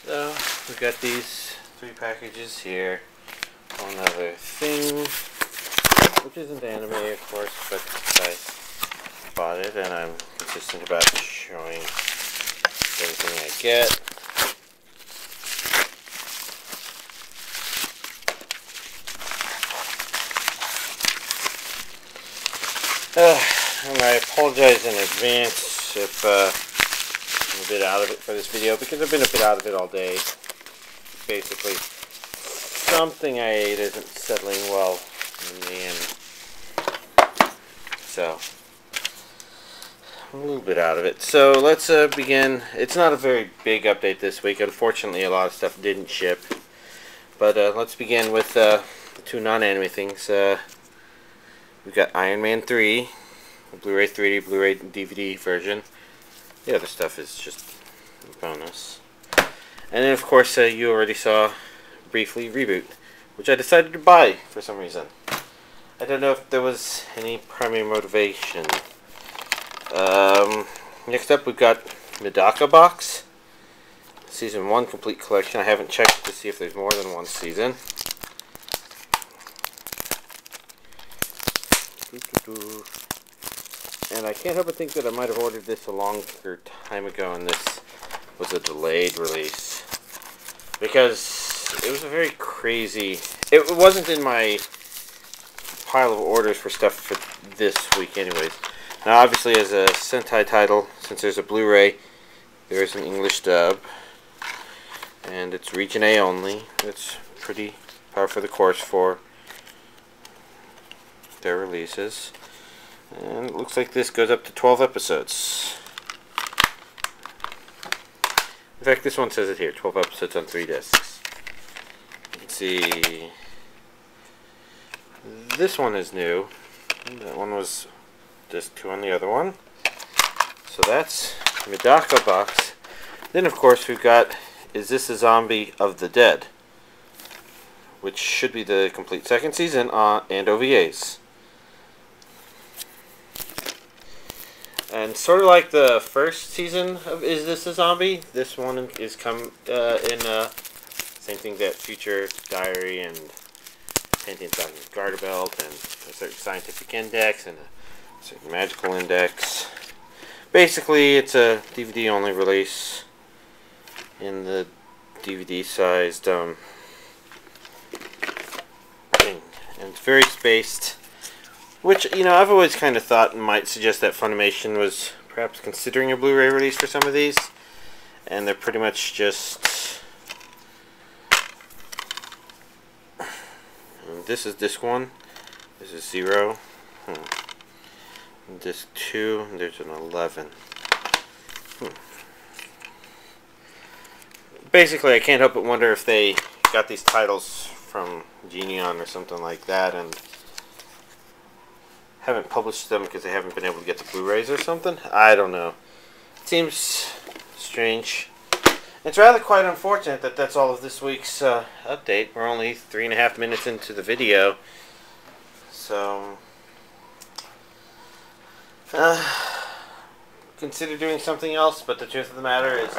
So we got these 3 packages here. One other thing, which isn't anime, of course, but I bought it and I'm consistent about showing everything I get. And I apologize in advance if I'm a bit out of it for this video, because I've been a bit out of it all day. Basically, something I ate isn't settling well in me, and so I'm a little bit out of it. So let's begin. It's not a very big update this week. Unfortunately, a lot of stuff didn't ship. But let's begin with the 2 non-anime things. We've got Iron Man 3, a Blu-ray 3D, Blu-ray DVD version. The other stuff is just a bonus. And then, of course, you already saw briefly ReBoot, which I decided to buy for some reason. I don't know if there was any primary motivation. Next up, we've got Medaka Box, Season 1 Complete Collection. I haven't checked to see if there's more than one season. And I can't help but think that I might have ordered this a longer time ago and this was a delayed release. Because it was a very crazy... It wasn't in my pile of orders for stuff for this week anyways. Now obviously as a Sentai title, since there's a Blu-ray, there's an English dub. And it's Region A only. It's pretty par for the course for their releases. And it looks like this goes up to 12 episodes. In fact, this one says it here, 12 episodes on 3 discs. You can see this one is new. That one was disc 2 on the other one. So that's Medaka Box. Then of course we've got Is This a Zombie of the Dead? Which should be the complete second season and OVAs. And sort of like the first season of Is This a Zombie, this one is same thing that Future Diary and Sentient Doctor's Garter Belt and a certain scientific index and a certain magical index. Basically, it's a DVD only release in the DVD sized thing, and it's very spaced. Which, you know, I've always kind of thought might suggest that Funimation was perhaps considering a Blu-ray release for some of these. And they're pretty much just... And this is disc 1. This is 0. And disc 2, and there's an 11. Basically, I can't help but wonder if they got these titles from Genion or something like that, and haven't published them because they haven't been able to get the Blu-rays or something. I don't know. It seems strange. It's rather quite unfortunate that that's all of this week's update. We're only 3.5 minutes into the video. So, consider doing something else, but the truth of the matter is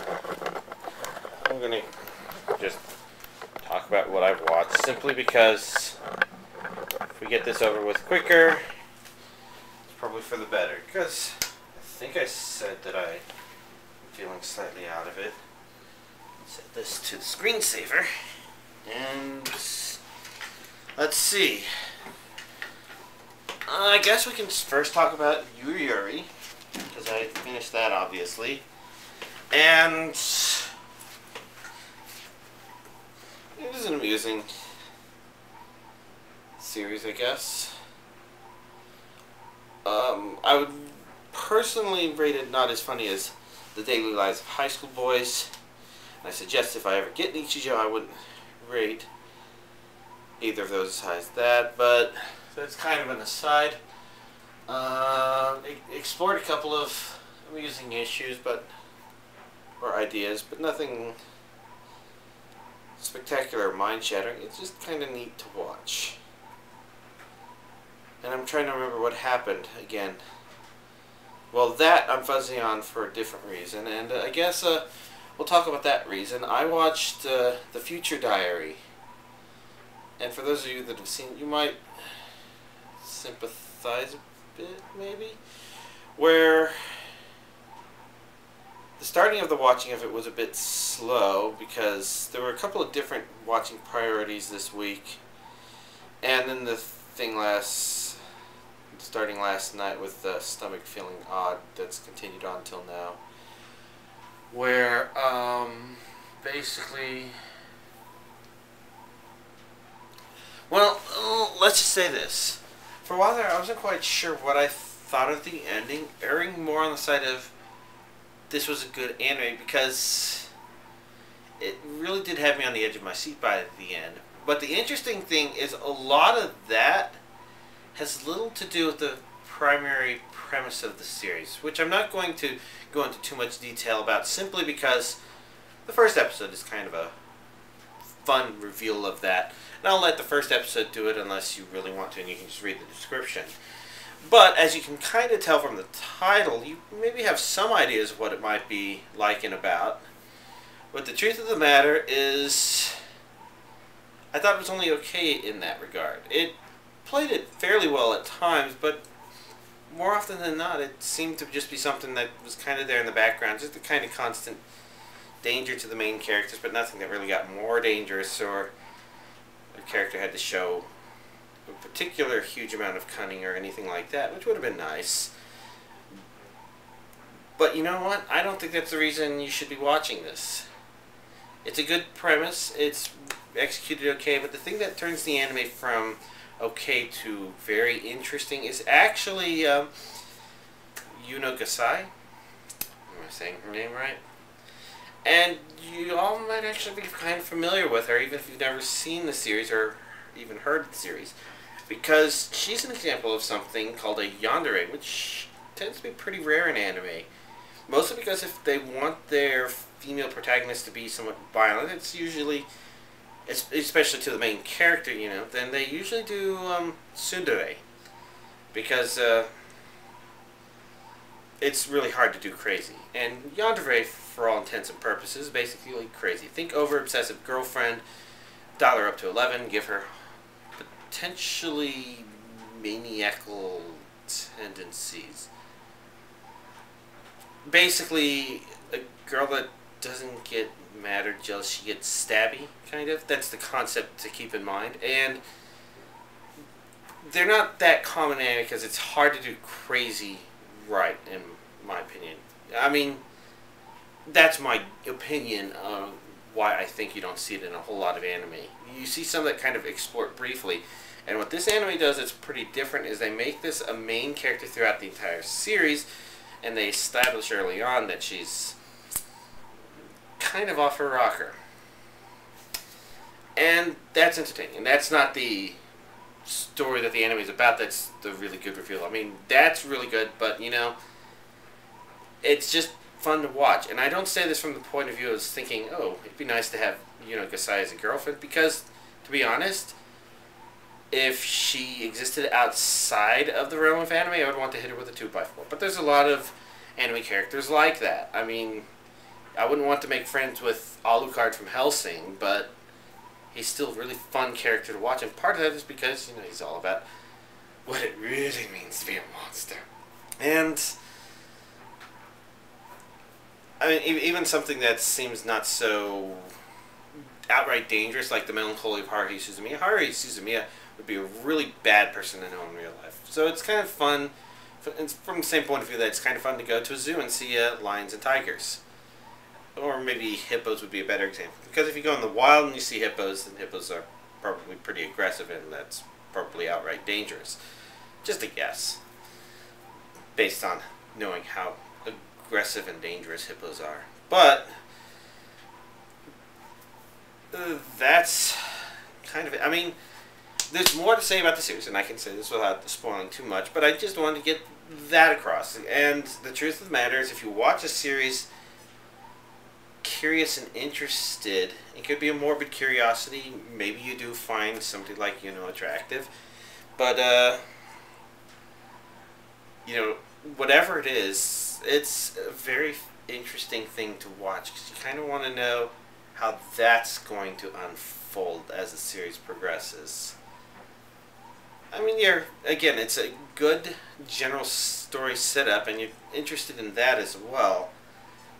I'm going to just talk about what I've watched, simply because if we get this over with quicker, probably for the better, because I think I said that I'm feeling slightly out of it. Set this to the screensaver, and let's see. I guess we can first talk about Yuri, because I finished that obviously, and it was an amusing series, I guess. I would personally rate it not as funny as The Daily Lives of High School Boys. And I suggest if I ever get Nichijou, I wouldn't rate either of those as high as that. But that's kind of an aside. It explored a couple of amusing issues, or ideas, but nothing spectacular or mind-shattering. It's just kind of neat to watch. And I'm trying to remember what happened again. Well, that I'm fuzzy on for a different reason, and I guess we'll talk about that reason. I watched The Future Diary. And for those of you that have seen it, you might sympathize a bit, maybe? Where the starting of the watching of it was a bit slow because there were a couple of different watching priorities this week. And then the thing starting last night with the stomach feeling odd, that's continued on till now. Where, basically... Well, let's just say this. For a while there, I wasn't quite sure what I thought of the ending, erring more on the side of this was a good anime because it really did have me on the edge of my seat by the end. But the interesting thing is a lot of that has little to do with the primary premise of the series, which I'm not going to go into too much detail about simply because the first episode is kind of a fun reveal of that. And I'll let the first episode do it unless you really want to, and you can just read the description. But as you can kind of tell from the title, you maybe have some ideas of what it might be like and about. But the truth of the matter is, I thought it was only okay in that regard. It played it fairly well at times, but more often than not, it seemed to just be something that was kind of there in the background, just a kind of constant danger to the main characters, but nothing that really got more dangerous or a character had to show a particular huge amount of cunning or anything like that, which would have been nice. But you know what? I don't think that's the reason you should be watching this. It's a good premise, it's executed okay, but the thing that turns the anime from okay to very interesting is actually Yuno Gasai. Am I saying her name right? And you all might actually be kind of familiar with her, even if you've never seen the series or even heard of the series. Because she's an example of something called a yandere, which tends to be pretty rare in anime. Mostly because if they want their female protagonist to be somewhat violent, it's usually, especially to the main character, you know, then they usually do tsundere. Because it's really hard to do crazy. And yandere, for all intents and purposes, basically crazy. Think over-obsessive girlfriend, dial her up to 11, give her potentially maniacal tendencies. Basically, a girl that doesn't get mad or jealous, she gets stabby, kind of. That's the concept to keep in mind. And they're not that common in anime because it's hard to do crazy right, in my opinion. I mean, that's my opinion on why I think you don't see it in a whole lot of anime. You see some that kind of explore it briefly. And what this anime does that's pretty different is they make this a main character throughout the entire series, and they establish early on that she's kind of off her rocker. And that's entertaining. And that's not the story that the anime is about. That's the really good reveal. I mean, that's really good, but, you know, it's just fun to watch. And I don't say this from the point of view of thinking, oh, it'd be nice to have, you know, Gasai as a girlfriend, because, to be honest, if she existed outside of the realm of anime, I would want to hit her with a 2x4. But there's a lot of anime characters like that. I mean, I wouldn't want to make friends with Alucard from Hellsing, but he's still a really fun character to watch. And part of that is because, you know, he's all about what it really means to be a monster. And I mean, even something that seems not so outright dangerous, like the melancholy of Haruhi Suzumiya. Haruhi Suzumiya would be a really bad person to know in real life. So it's kind of fun, from the same point of view that it's kind of fun to go to a zoo and see lions and tigers. Or maybe hippos would be a better example. Because if you go in the wild and you see hippos, then hippos are probably pretty aggressive, and that's probably outright dangerous. Just a guess. Based on knowing how aggressive and dangerous hippos are. But that's kind of it. I mean, there's more to say about the series, and I can say this without spoiling too much, but I just wanted to get that across. And the truth of the matter is, if you watch a series curious and interested, it could be a morbid curiosity, maybe you do find somebody like, you know, attractive, but you know, whatever it is, it's a very interesting thing to watch because you kind of want to know how that's going to unfold as the series progresses. I mean, again, it's a good general story setup, and you're interested in that as well.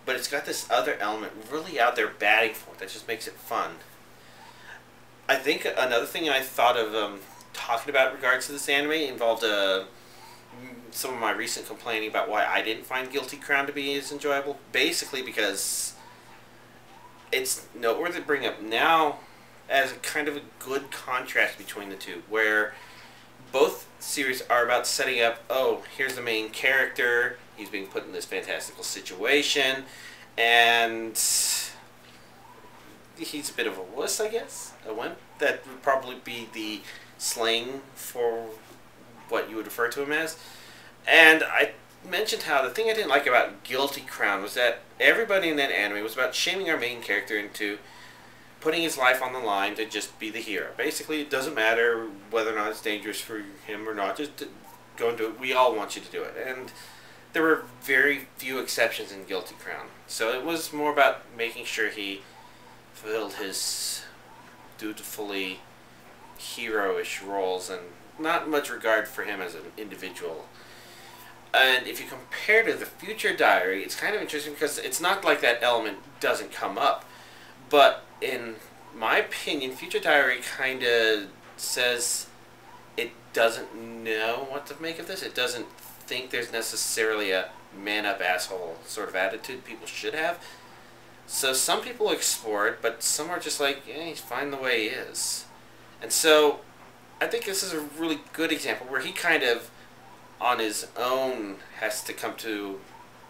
But it's got this other element really out there batting for it that just makes it fun. I think another thing I thought of talking about in regards to this anime involved some of my recent complaining about why I didn't find Guilty Crown to be as enjoyable. Basically because it's noteworthy to bring up now as a kind of a good contrast between the two, where both series are about setting up, oh, here's the main character, he's being put in this fantastical situation, and he's a bit of a wuss, I guess. A wimp. That would probably be the slang for what you would refer to him as. And I mentioned how the thing I didn't like about Guilty Crown was that everybody in that anime was about shaming our main character into putting his life on the line to just be the hero. Basically, it doesn't matter whether or not it's dangerous for him or not. Just go and do it. We all want you to do it. And there were very few exceptions in Guilty Crown. So it was more about making sure he fulfilled his dutifully hero-ish roles and not much regard for him as an individual. And if you compare to the Future Diary, it's kind of interesting because it's not like that element doesn't come up. But in my opinion, Future Diary kind of says it doesn't know what to make of this. It doesn't think there's necessarily a man-up asshole sort of attitude people should have. So some people explore it, but some are just like, yeah, he's fine the way he is. And so I think this is a really good example where he kind of, on his own, has to come to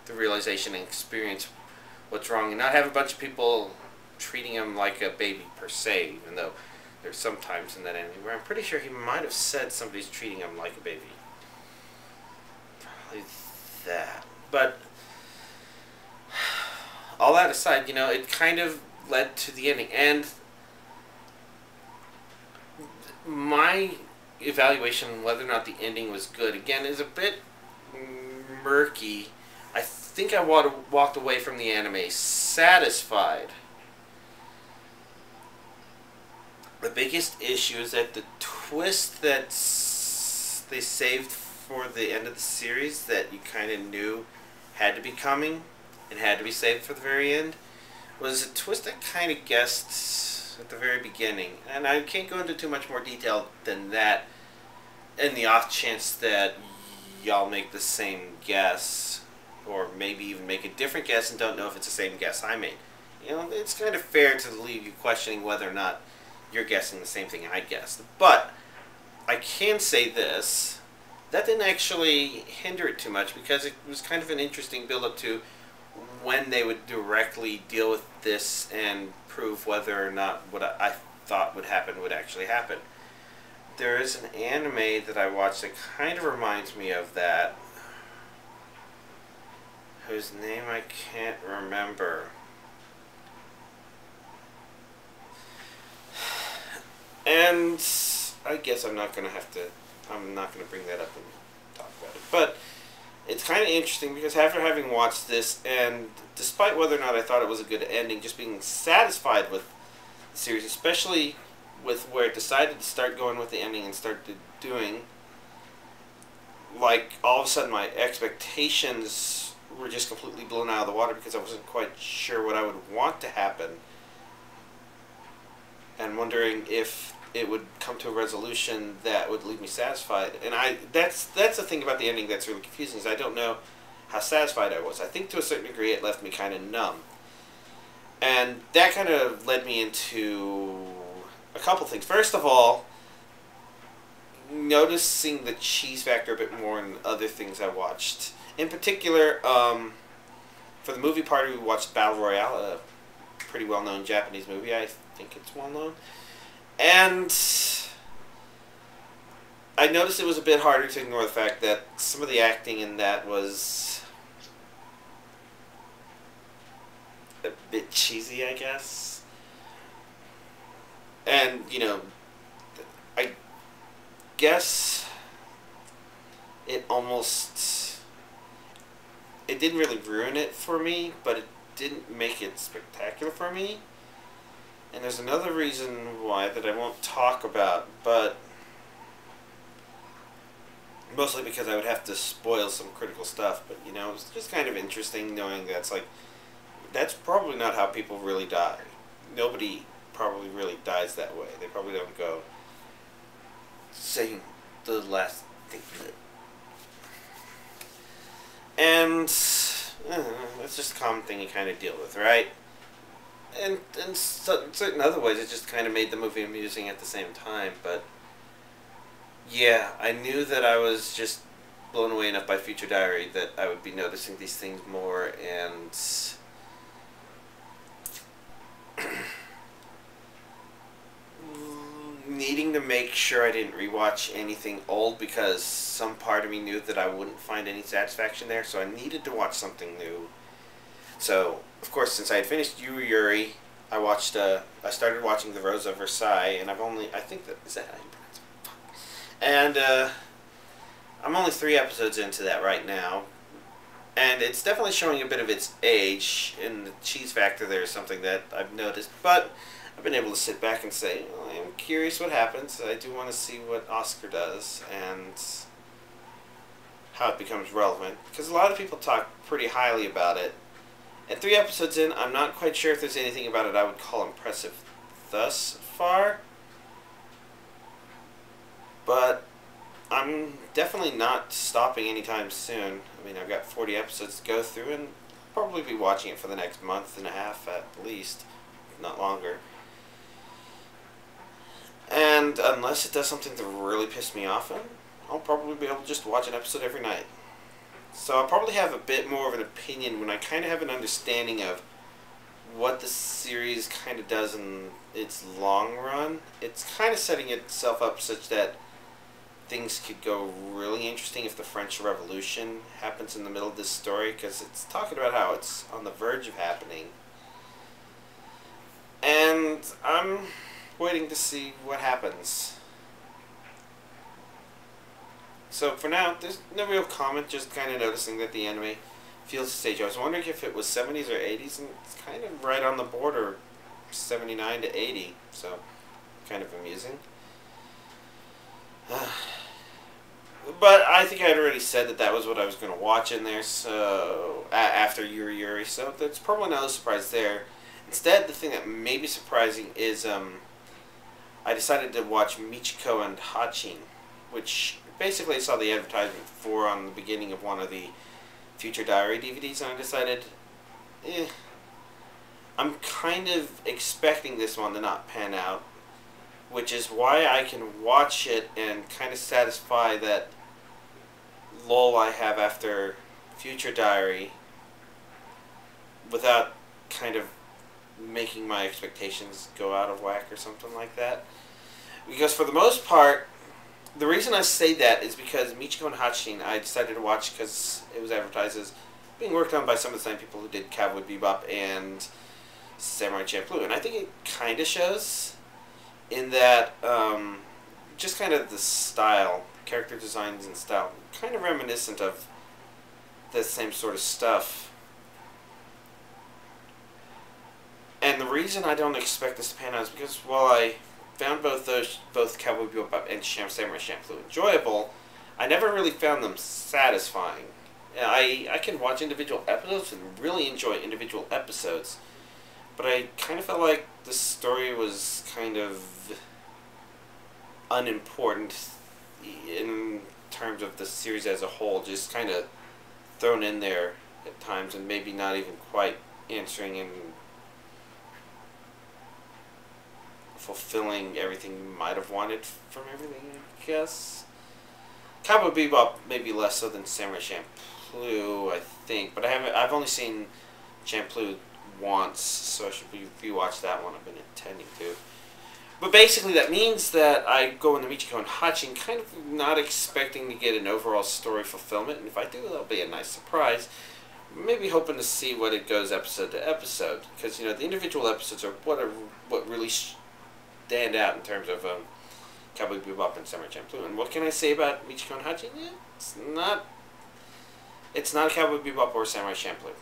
the realization and experience what's wrong and not have a bunch of people treating him like a baby per se, even though there's some times in that anime where I'm pretty sure he might have said somebody's treating him like a baby. Probably that. But all that aside, it kind of led to the ending. And my evaluation on whether or not the ending was good, again, is a bit murky. I think I walked away from the anime satisfied. The biggest issue is that the twist that they saved for the end of the series that you kind of knew had to be coming and had to be saved for the very end was a twist I kind of guessed at the very beginning. And I can't go into too much more detail than that in the off chance that y'all make the same guess or maybe even make a different guess and don't know if it's the same guess I made. It's kind of fair to leave you questioning whether or not you're guessing the same thing I guessed. But I can say this, that didn't actually hinder it too much because it was kind of an interesting build-up to when they would directly deal with this and prove whether or not what I thought would happen would actually happen. There is an anime that I watched that kind of reminds me of that, whose name I can't remember. And I guess I'm not going to bring that up and talk about it. But it's kind of interesting because after having watched this, and despite whether or not I thought it was a good ending, just being satisfied with the series, especially with where it decided to start going with the ending and started doing, like, all of a sudden my expectations were just completely blown out of the water because I wasn't quite sure what I would want to happen. And wondering if it would come to a resolution that would leave me satisfied. And that's the thing about the ending that's really confusing, is I don't know how satisfied I was. I think to a certain degree it left me kind of numb. And that kind of led me into a couple things. First of all, noticing the cheese factor a bit more in other things I watched. In particular, for the movie party we watched Battle Royale, a pretty well-known Japanese movie. I think it's well-known. And I noticed it was a bit harder to ignore the fact that some of the acting in that was a bit cheesy, I guess. And, I guess it almost it didn't really ruin it for me, but it didn't make it spectacular for me. And there's another reason why that I won't talk about, but mostly because I would have to spoil some critical stuff. But you know, it's just kind of interesting knowing that's like, that's probably not how people really die. Nobody probably really dies that way. They probably don't go saying the last thing. And that's just a common thing you kind of deal with, right? And in certain other ways, it just kind of made the movie amusing at the same time. But yeah, I knew that I was just blown away enough by Future Diary that I would be noticing these things more, and needing to make sure I didn't rewatch anything old, because some part of me knew that I wouldn't find any satisfaction there, so I needed to watch something new. So, of course, since I had finished Yuri, I started watching The Rose of Versailles, and I think that, is that how you pronounce it? And, I'm only 3 episodes into that right now, and it's definitely showing a bit of its age. In the cheese factor, there is something that I've noticed, but I've been able to sit back and say, well, I'm curious what happens. I do want to see what Oscar does, and how it becomes relevant, because a lot of people talk pretty highly about it. And 3 episodes in, I'm not quite sure if there's anything about it I would call impressive thus far. But I'm definitely not stopping anytime soon. I mean, I've got 40 episodes to go through, and I'll probably be watching it for the next month and a half at least, if not longer. And unless it does something to really piss me off, I'll probably be able to just watch an episode every night. So I'll probably have a bit more of an opinion when I kind of have an understanding of what the series kind of does in its long run. It's kind of setting itself up such that things could go really interesting if the French Revolution happens in the middle of this story, because it's talking about how it's on the verge of happening. And I'm waiting to see what happens. So for now, there's no real comment, just kind of noticing that the anime feels stage. I was wondering if it was 70s or 80s, and it's kind of right on the border, 79 to 80, so kind of amusing. But I think I had already said that that was what I was going to watch in there, so after Yuri, so that's probably not a surprise there. Instead, the thing that may be surprising is I decided to watch Michiko and Hatchin, which basically I saw the advertisement for on the beginning of one of the Future Diary DVDs, and I decided, I'm kind of expecting this one to not pan out, which is why I can watch it and kind of satisfy that lull I have after Future Diary without kind of making my expectations go out of whack or something like that. Because for the most part, the reason I say that is because Michiko and Hatchin I decided to watch because it was advertised as being worked on by some of the same people who did Cowboy Bebop and Samurai Champloo, and I think it kind of shows in that just kind of the style, character designs and style, kind of reminiscent of the same sort of stuff. And the reason I don't expect this to pan out is because while I found both Cowboy Bebop and Samurai Champloo enjoyable, I never really found them satisfying. I can watch individual episodes and really enjoy individual episodes, but I kind of felt like the story was kind of unimportant in terms of the series as a whole, just kind of thrown in there at times and maybe not even quite answering and fulfilling everything you might have wanted from everything, I guess. Cowboy Bebop maybe less so than Samurai Champloo, I think, but I've only seen Champloo once, so I should rewatch that one. I've been intending to. But basically that means that I go into Michiko and Hatchin kind of not expecting to get an overall story fulfillment, and if I do, that'll be a nice surprise. Maybe hoping to see what it goes episode to episode, because you know the individual episodes are what really stand out in terms of Cowboy Bebop and Samurai Champloo. And what can I say about Michiko and Hatchin? Yeah, it's not It's not a Cowboy Bebop or Samurai Champloo.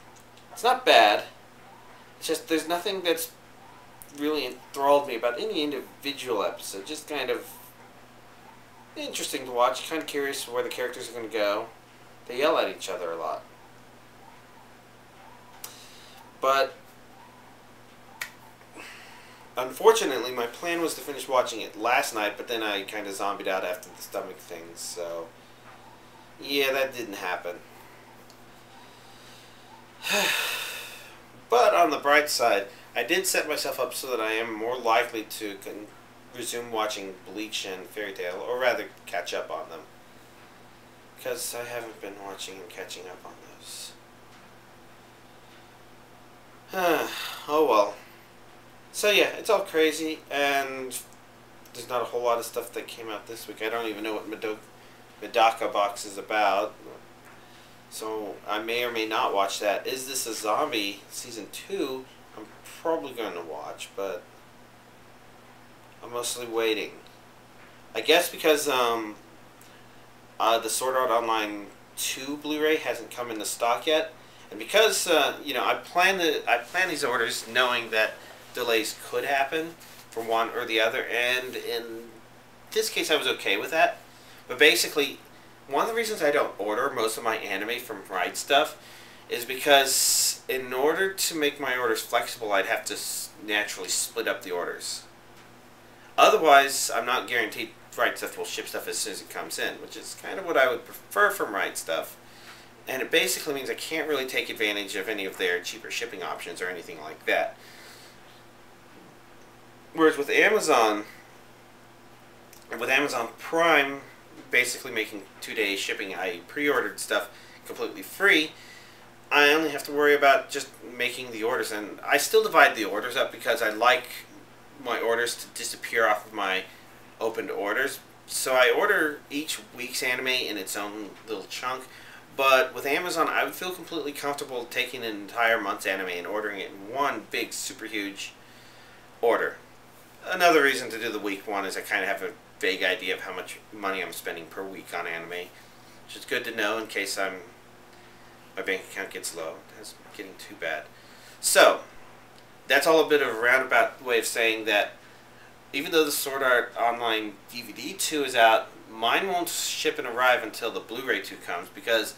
It's not bad. It's just there's nothing that's really enthralled me about any individual episode. Just kind of interesting to watch. Kind of curious where the characters are going to go. They yell at each other a lot. But unfortunately, my plan was to finish watching it last night, but then I kind of zombied out after the stomach thing, so yeah, that didn't happen. But on the bright side, I did set myself up so that I am more likely to resume watching Bleach and Fairy Tail, or rather catch up on them, because I haven't been watching and catching up on those. Oh well. So yeah, it's all crazy, and there's not a whole lot of stuff that came out this week. I don't even know what Medaka Box is about, so I may or may not watch that. Is This a Zombie Season 2? I'm probably going to watch, but I'm mostly waiting. I guess because the Sword Art Online 2 Blu-ray hasn't come into stock yet, and because you know, I plan these orders knowing that delays could happen for one or the other, and in this case I was okay with that. But basically, one of the reasons I don't order most of my anime from Right Stuff is because in order to make my orders flexible, I'd have to naturally split up the orders. Otherwise, I'm not guaranteed Right Stuff will ship stuff as soon as it comes in, which is kind of what I would prefer from Right Stuff. And it basically means I can't really take advantage of any of their cheaper shipping options or anything like that. Whereas with Amazon Prime basically making 2-day shipping, I pre-ordered stuff completely free, I only have to worry about just making the orders. And I still divide the orders up because I like my orders to disappear off of my opened orders. So I order each week's anime in its own little chunk. But with Amazon, I would feel completely comfortable taking an entire month's anime and ordering it in one big, super huge order. Another reason to do the week one is I kind of have a vague idea of how much money I'm spending per week on anime, which is good to know in case my bank account gets low. It's getting too bad. So, that's all a bit of a roundabout way of saying that even though the Sword Art Online DVD 2 is out, mine won't ship and arrive until the Blu-ray 2 comes, because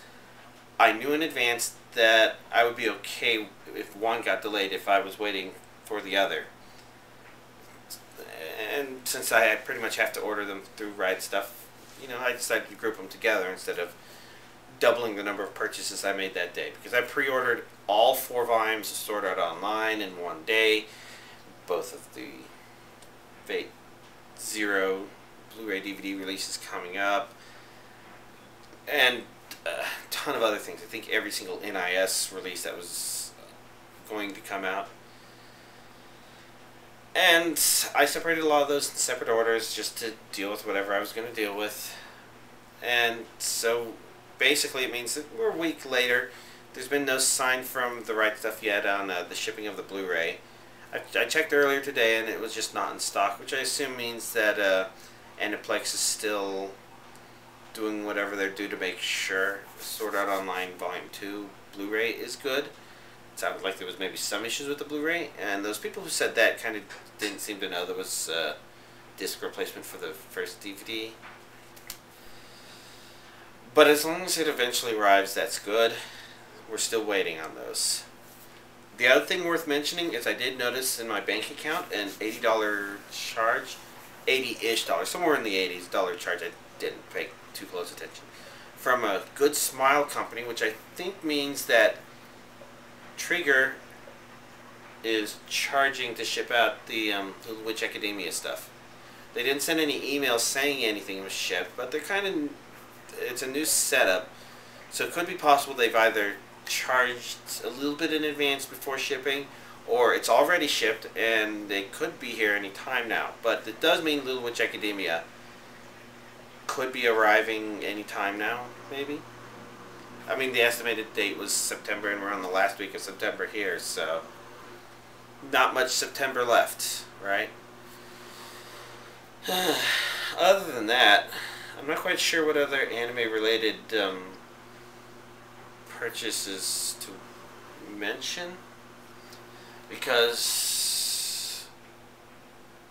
I knew in advance that I would be okay if one got delayed if I was waiting for the other. And since I pretty much have to order them through Right Stuff, you know, I decided to group them together instead of doubling the number of purchases I made that day. Because I pre-ordered all 4 volumes of Sword Art Online in one day, both of the Fate Zero Blu-ray DVD releases coming up, and a ton of other things. I think every single NIS release that was going to come out. And I separated a lot of those in separate orders just to deal with whatever I was going to deal with. And so basically it means that we're a week later. There's been no sign from the Right Stuff yet on the shipping of the Blu-ray. I checked earlier today and it was just not in stock, which I assume means that Aniplex is still doing whatever they're due to make sure Sword Art Online Volume 2 Blu-ray is good. It sounded like there was maybe some issues with the Blu-ray, and those people who said that kind of didn't seem to know there was disc replacement for the first DVD. But as long as it eventually arrives, that's good. We're still waiting on those. The other thing worth mentioning is I did notice in my bank account an $80 charge, 80-ish dollars, somewhere in the 80s dollar charge. I didn't pay too close attention, from a Good Smile company, which I think means that Trigger is charging to ship out the Little Witch Academia stuff. They didn't send any emails saying anything was shipped, but they're kind of, it's a new setup, so it could be possible they've either charged a little bit in advance before shipping, or it's already shipped and they could be here any time now. But it does mean Little Witch Academia could be arriving any time now, maybe. I mean, the estimated date was September, and we're on the last week of September here, so not much September left, right? Other than that, I'm not quite sure what other anime-related purchases to mention, because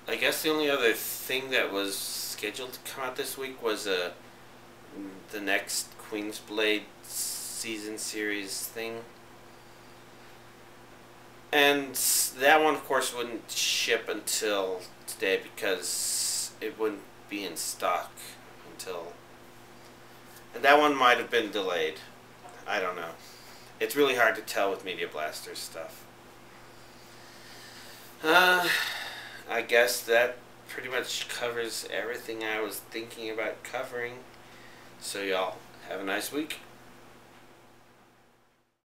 I guess the only other thing that was scheduled to come out this week was the next Queen's Blade season series thing. And that one, of course, wouldn't ship until today because it wouldn't be in stock until... And that one might have been delayed. I don't know. It's really hard to tell with Media Blaster stuff. I guess that pretty much covers everything I was thinking about covering. So y'all, have a nice week.